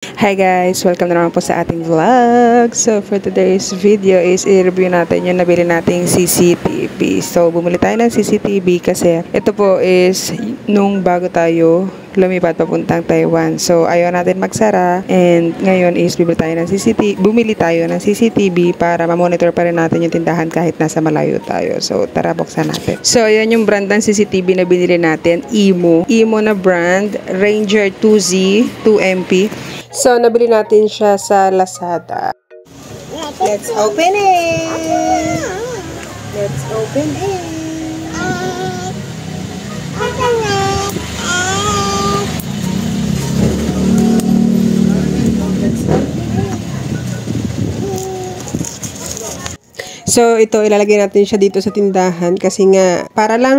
Hi guys! Welcome na naman po sa ating vlog. So for today's video is i-review natin yung nabili nating CCTV. So bumili tayo ng CCTV kasi ito po is nung bago tayo lumipat papuntang Taiwan. So ayaw natin magsara and ngayon is bumili tayo ng CCTV para ma-monitor pa rin natin yung tindahan kahit nasa malayo tayo. So tara buksan natin. So ayan yung brand ng CCTV na binili natin, Imo. Imo na brand, Ranger 2Z 2MP. So, nabili natin siya sa Lazada. Let's open it! Let's open it! So, ito, ilalagay natin siya dito sa tindahan kasi nga, para lang,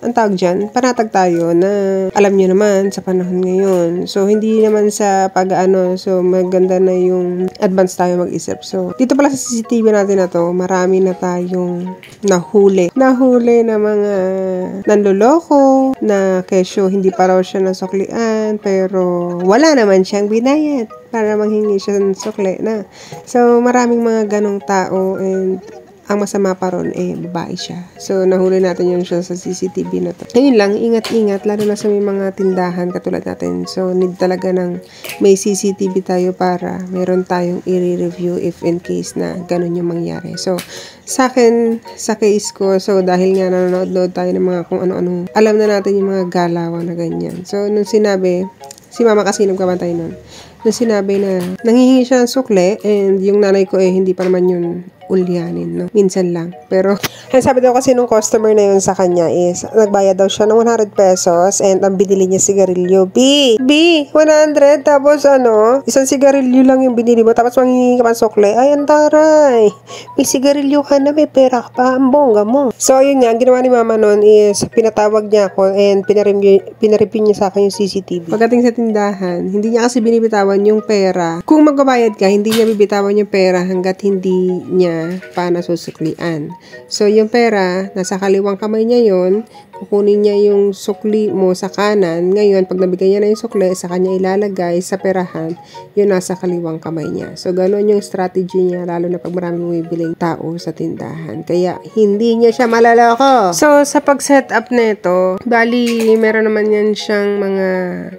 ang tawag dyan, panatag tayo na alam nyo naman sa panahon ngayon. So, hindi naman sa pag-ano, so maganda na yung advance tayo mag-isip. So, dito pala sa CCTV natin na to, marami na tayong nahuli. Nahuli na mga nanloloko, na kesyo hindi pa raw siya nasuklian, pero wala naman siyang binayad para manghingi siya ng sukli na. So, maraming mga ganong tao and ang masama pa ron babae siya. So, nahuli natin yun siya sa CCTV na to. Ngayon lang, ingat-ingat, lalo na sa may mga tindahan katulad natin. So, need talaga ng may CCTV tayo para meron tayong i-review if in case na ganun yung mangyari. So, sa akin, sa case ko, so dahil nga nanonood tayo ng mga kung ano-ano, alam na natin yung mga galawan na ganyan. So, nung sinabi, si mama kasi nagkabantay nun, nung sinabi na nanghihingi siya ng sukle and yung nanay ko hindi pa naman yun ulyanin, no? Minsan lang. Pero, sabi daw kasi nung customer na yun sa kanya is, nagbayad daw siya ng 100 pesos and ang binili niya sigarilyo. B! 100? Tapos isang sigarilyo lang yung binili mo tapos manghihingi ka pa ng sukle. Ay, antaray! May sigarilyo ka na, may pera ka pa, ang bongga mo. So, yun nga, ang ginawa ni mama nun is, pinatawag niya ako and pinareview niya sa akin yung CCTV. Pagdating sa tindahan, hindi niya kasi binibitawan yung pera. Kung magbabayad ka, hindi niya bibitawan yung pera hanggat hindi niya pa nasusuklian. So, yung pera, nasa kaliwang kamay niya yon, kukunin niya yung sukli mo sa kanan. Ngayon, pag nabigay niya na yung sukli, sa kanya ilalagay sa perahan, yun nasa kaliwang kamay niya. So, ganun yung strategy niya, lalo na pag maraming bumibiling tao sa tindahan. Kaya, hindi niya siya malaloko. So, sa pag-set up nito, bali, meron naman yan siyang mga,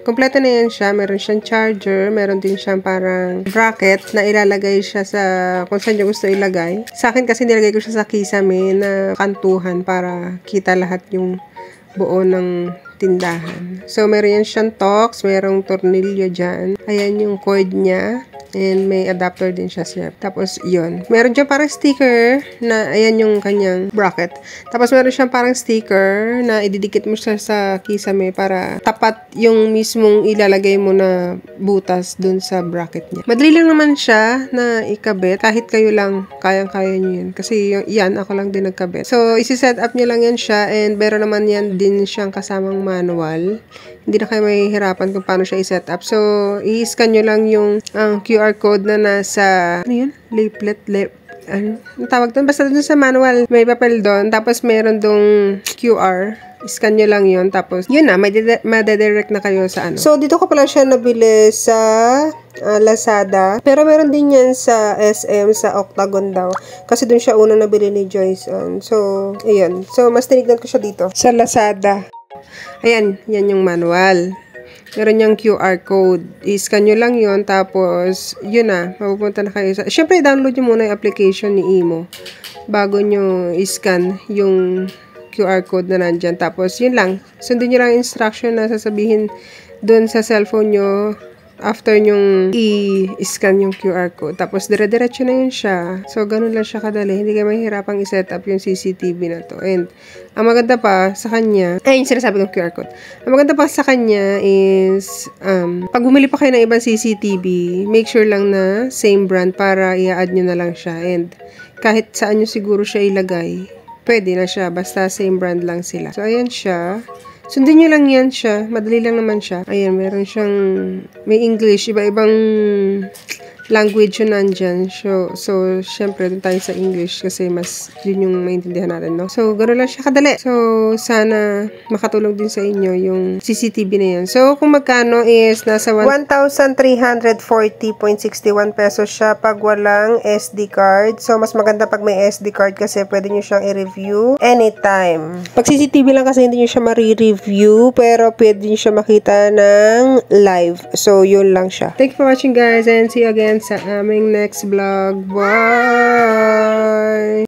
kompleto na yan siya. Meron siyang charger, meron din siyang parang bracket na ilalagay siya sa kung saan niya gusto ilagay. Sa akin kasi nilagay ko siya sa kisame na kantuhan para kita lahat yung buo ng tindahan. So, meron yan siyang tox, merong tornilyo dyan. Ayan yung cord niya. And may adapter din siya. Tapos, yun. Meron dyan parang sticker na, ayan yung kanyang bracket. Tapos, meron siyang parang sticker na ididikit mo siya sa kisame para tapat yung mismong ilalagay mo na butas dun sa bracket niya. Madali lang naman siya na ikabit. Kahit kayo lang, kayang-kaya nyo yun. Kasi, yan, ako lang din nagkabit. So, isi-set up nyo lang yan siya and meron naman yan din siyang kasamang manual. Hindi na kayo mahihirapan kung paano siya i-set up. So, i-scan nyo lang yung QR code na nasa, ano yun? Ano tawag doon? Basta doon sa manual, may papel doon. Tapos, meron dong QR. I-scan nyo lang yun. Tapos, yun na, madadirect na kayo sa ano. So, dito ko pala siya nabili sa Lazada. Pero meron din yan sa SM, sa Octagon daw. Kasi doon siya unang nabili ni Joyce. So, ayun. So, mas tinignan ko siya dito. Sa Lazada. Ayan, yan yung manual. Meron yung QR code. I-scan nyo lang yun. Tapos, yun na. Mapupunta na kayo sa... Siyempre, download nyo muna yung application ni Imo. Bago nyo i-scan yung QR code na nandyan. Tapos, yun lang. Sundin nyo lang instruction na sasabihin dun sa cellphone nyo after nyong i-scan yung QR code. Tapos, dire-diretso na yun siya. So, ganun lang siya kadali. Hindi kayo mahihirapang i-set up yung CCTV na to. And, ang maganda pa sa kanya, yung sinasabi kong QR code. Ang maganda pa sa kanya is, pag bumili pa kayo ng ibang CCTV, make sure lang na same brand para i-add nyo na lang siya. And, kahit saan nyo siguro siya ilagay, pwede na siya. Basta same brand lang sila. So, ayan siya. Sundin nyo lang yan siya. Madali lang naman siya. Ayan, meron siyang, may English, iba-ibang language yun nandyan. So syempre, dun tayo sa English kasi mas yun yung maintindihan natin, no? So, gano'n lang siya kadali. So, sana makatulong din sa inyo yung CCTV na yun. So, kung magkano is nasa 1,340.61 pesos siya pag walang SD card. So, mas maganda pag may SD card kasi pwede nyo siyang i-review anytime. Pag CCTV lang kasi hindi nyo siya ma-review pero pwede nyo siya makita ng live. So, yun lang siya. Thank you for watching guys and see you again sa aming next vlog. Bye!